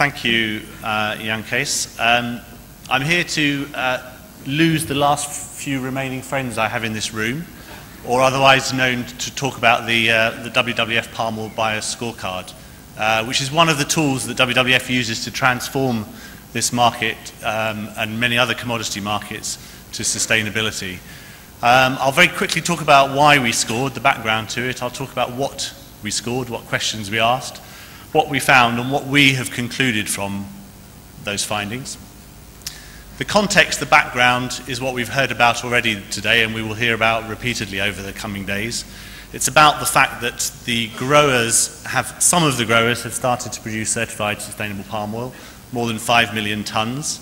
Thank you, Jan Kees. I'm here to lose the last few remaining friends I have in this room, or otherwise known to talk about the WWF palm oil buyer scorecard, which is one of the tools that WWF uses to transform this market and many other commodity markets to sustainability. I'll very quickly talk about why we scored, the background to it. I'll talk about what we scored, what questions we asked, what we found, and what we have concluded from those findings. The context, the background, is what we've heard about already today and we will hear about repeatedly over the coming days. It's about the fact that some of the growers have started to produce certified sustainable palm oil, more than 5 million tonnes.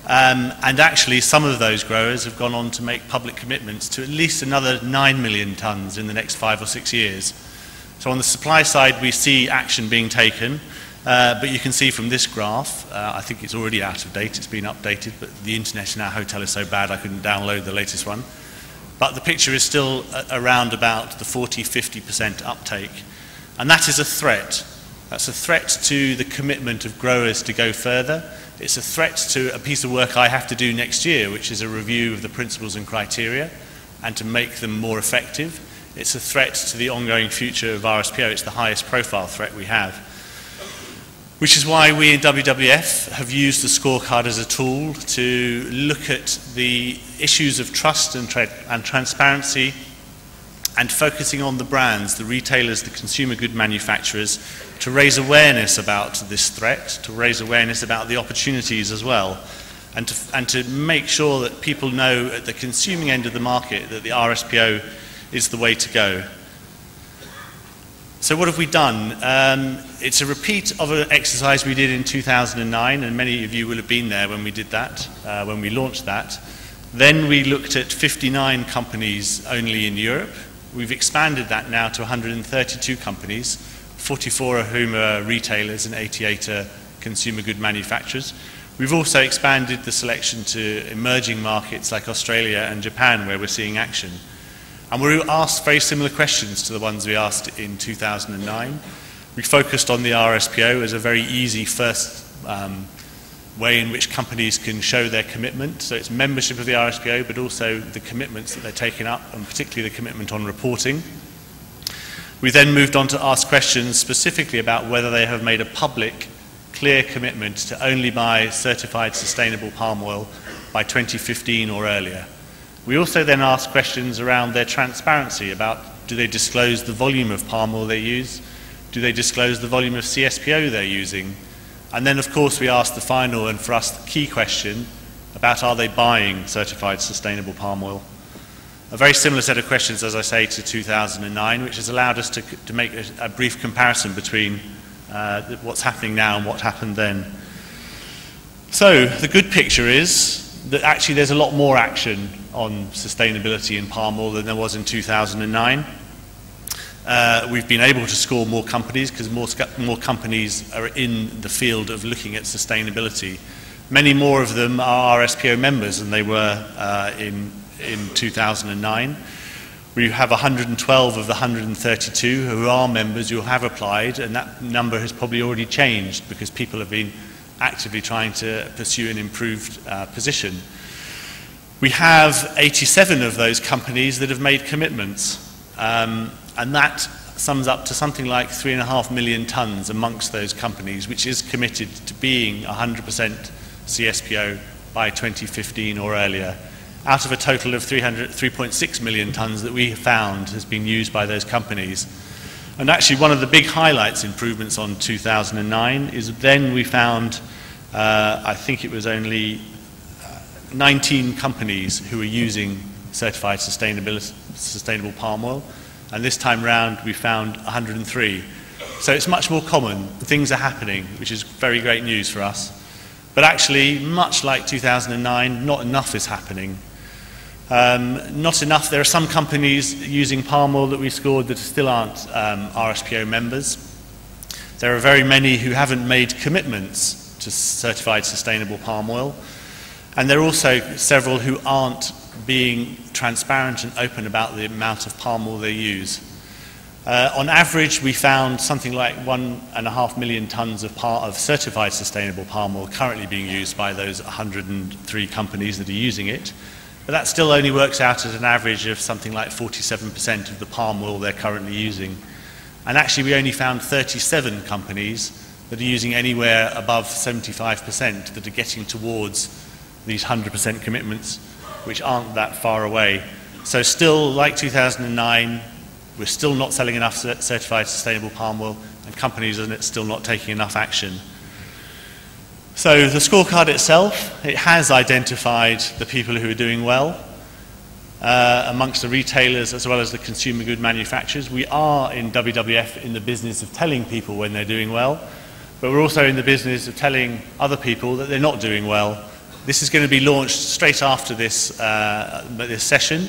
And actually some of those growers have gone on to make public commitments to at least another 9 million tonnes in the next 5 or 6 years. So on the supply side we see action being taken, but you can see from this graph, I think it's already out of date, it's been updated, but the internet in our hotel is so bad I couldn't download the latest one. But the picture is still around about the 40–50% uptake, and that is a threat. That's a threat to the commitment of growers to go further. It's a threat to a piece of work I have to do next year, which is a review of the principles and criteria and to make them more effective. It's a threat to the ongoing future of RSPO. It's the highest profile threat we have. Which is why we in WWF have used the scorecard as a tool to look at the issues of trust and transparency and focusing on the brands, the retailers, the consumer good manufacturers, to raise awareness about this threat, to raise awareness about the opportunities as well, and to make sure that people know at the consuming end of the market that the RSPO is the way to go. So what have we done? It's a repeat of an exercise we did in 2009, and many of you will have been there when we did that, when we launched that. Then we looked at 59 companies only in Europe. We've expanded that now to 132 companies, 44 of whom are retailers and 88 are consumer good manufacturers. We've also expanded the selection to emerging markets like Australia and Japan, where we're seeing action. And we asked very similar questions to the ones we asked in 2009. We focused on the RSPO as a very easy first way in which companies can show their commitment. So it's membership of the RSPO, but also the commitments that they're taking up, and particularly the commitment on reporting. We then moved on to ask questions specifically about whether they have made a public, clear commitment to only buy certified sustainable palm oil by 2015 or earlier. We also then asked questions around their transparency about, do they disclose the volume of palm oil they use? Do they disclose the volume of CSPO they're using? And then of course we asked the final and for us the key question about, are they buying certified sustainable palm oil? A very similar set of questions, as I say, to 2009, which has allowed us to make a brief comparison between what's happening now and what happened then. So the good picture is that actually there's a lot more action on sustainability in palm oil than there was in 2009. We've been able to score more companies because more companies are in the field of looking at sustainability. Many more of them are RSPO members than they were in 2009. We have 112 of the 132 who are members who have applied, and that number has probably already changed because people have been actively trying to pursue an improved position. We have 87 of those companies that have made commitments, and that sums up to something like 3.5 million tonnes amongst those companies, which is committed to being 100% CSPO by 2015 or earlier, out of a total of 3.6 million tonnes that we found has been used by those companies. And actually one of the big highlights, improvements on 2009, is then we found, I think it was only 19 companies who were using certified sustainable palm oil, and this time round we found 103. So it's much more common, things are happening, which is very great news for us. But actually, much like 2009, not enough is happening. Not enough. There are some companies using palm oil that we scored that still aren't RSPO members. There are very many who haven't made commitments to certified sustainable palm oil. And there are also several who aren't being transparent and open about the amount of palm oil they use. On average, we found something like 1.5 million tonnes of certified sustainable palm oil currently being used by those 103 companies that are using it. But that still only works out at an average of something like 47% of the palm oil they're currently using. And actually, we only found 37 companies that are using anywhere above 75% that are getting towards these 100% commitments, which aren't that far away. So still, like 2009, we're still not selling enough certified sustainable palm oil, and companies are still not taking enough action. So the scorecard itself, it has identified the people who are doing well amongst the retailers as well as the consumer good manufacturers. We are in WWF in the business of telling people when they're doing well, but we're also in the business of telling other people that they're not doing well. This is going to be launched straight after this session.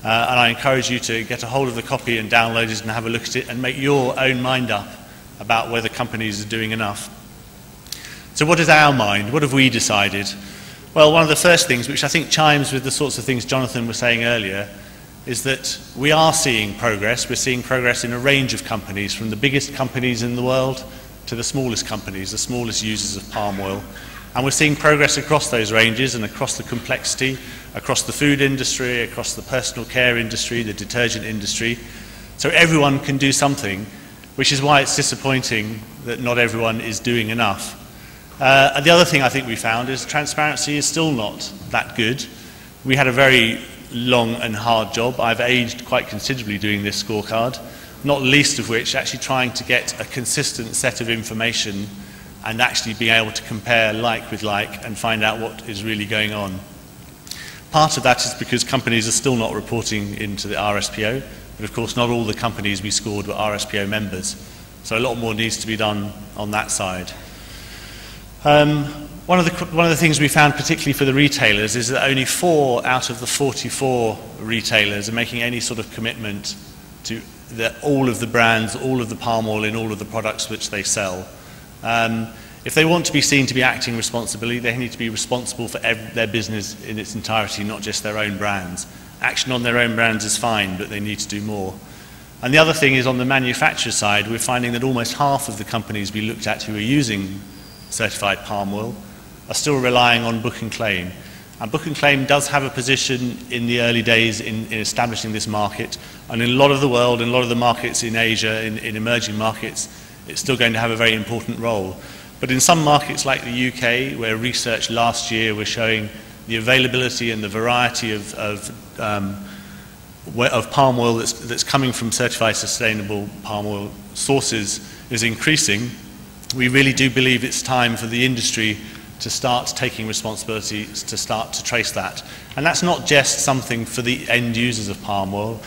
And I encourage you to get a hold of the copy and download it and have a look at it and make your own mind up about whether companies are doing enough. So what is our mind? What have we decided? Well, one of the first things, which I think chimes with the sorts of things Jonathan was saying earlier, is that we are seeing progress. We're seeing progress in a range of companies, from the biggest companies in the world to the smallest companies, the smallest users of palm oil. And we're seeing progress across those ranges and across the complexity, across the food industry, across the personal care industry, the detergent industry. So everyone can do something, which is why it's disappointing that not everyone is doing enough. And the other thing I think we found is transparency is still not that good. We had a very long and hard job. I've aged quite considerably doing this scorecard, not least of which actually trying to get a consistent set of information and actually being able to compare like with like and find out what is really going on. Part of that is because companies are still not reporting into the RSPO, but of course not all the companies we scored were RSPO members. So a lot more needs to be done on that side. One of the things we found particularly for the retailers is that only 4 out of the 44 retailers are making any sort of commitment to all of the brands, all of the palm oil in all of the products which they sell. If they want to be seen to be acting responsibly, they need to be responsible for their business in its entirety, not just their own brands. Action on their own brands is fine, but they need to do more. And the other thing is, on the manufacturer side, we're finding that almost half of the companies we looked at who are using certified palm oil are still relying on book and claim. And book and claim does have a position in the early days in establishing this market. And in a lot of the world, in a lot of the markets in Asia, in emerging markets, it's still going to have a very important role. But in some markets like the UK, where research last year was showing the availability and the variety of palm oil that's coming from certified sustainable palm oil sources is increasing, we really do believe it's time for the industry to start taking responsibility, to start to trace that. And that's not just something for the end users of palm oil.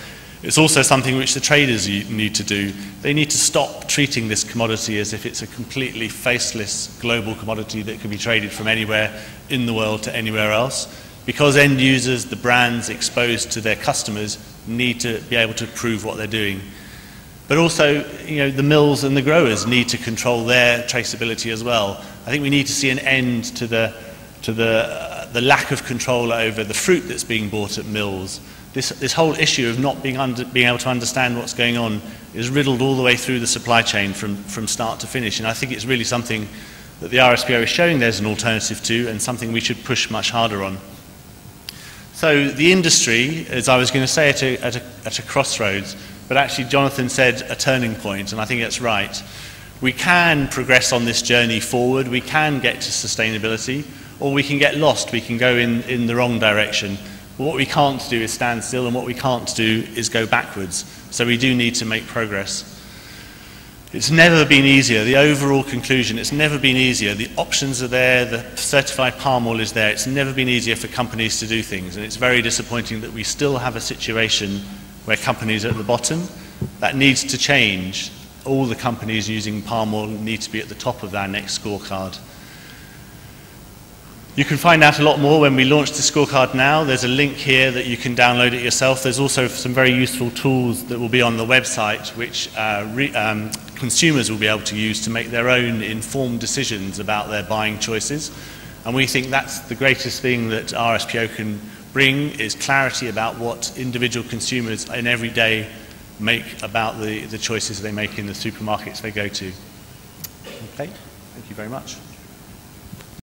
It's also something which the traders need to do. They need to stop treating this commodity as if it's a completely faceless global commodity that can be traded from anywhere in the world to anywhere else, because end users, the brands exposed to their customers, need to be able to prove what they're doing. But also, the mills and the growers need to control their traceability as well. I think we need to see an end to the lack of control over the fruit that's being bought at mills. This whole issue of not being able to understand what's going on is riddled all the way through the supply chain from start to finish. And I think it's really something that the RSPO is showing there's an alternative to, and something we should push much harder on. So the industry, as I was going to say, at a crossroads, but actually Jonathan said a turning point, and I think that's right. We can progress on this journey forward, we can get to sustainability, or we can get lost, we can go in the wrong direction. But what we can't do is stand still, and what we can't do is go backwards. So we do need to make progress. It's never been easier. The overall conclusion, it's never been easier. The options are there, the certified palm oil is there. It's never been easier for companies to do things, and it's very disappointing that we still have a situation where companies are at the bottom. That needs to change. All the companies using palm oil need to be at the top of our next scorecard. You can find out a lot more when we launch the scorecard now. There's a link here that you can download it yourself. There's also some very useful tools that will be on the website, which consumers will be able to use to make their own informed decisions about their buying choices. And we think that's the greatest thing that RSPO can bring, is clarity about what individual consumers in everyday make about the choices they make in the supermarkets they go to. Okay, thank you very much.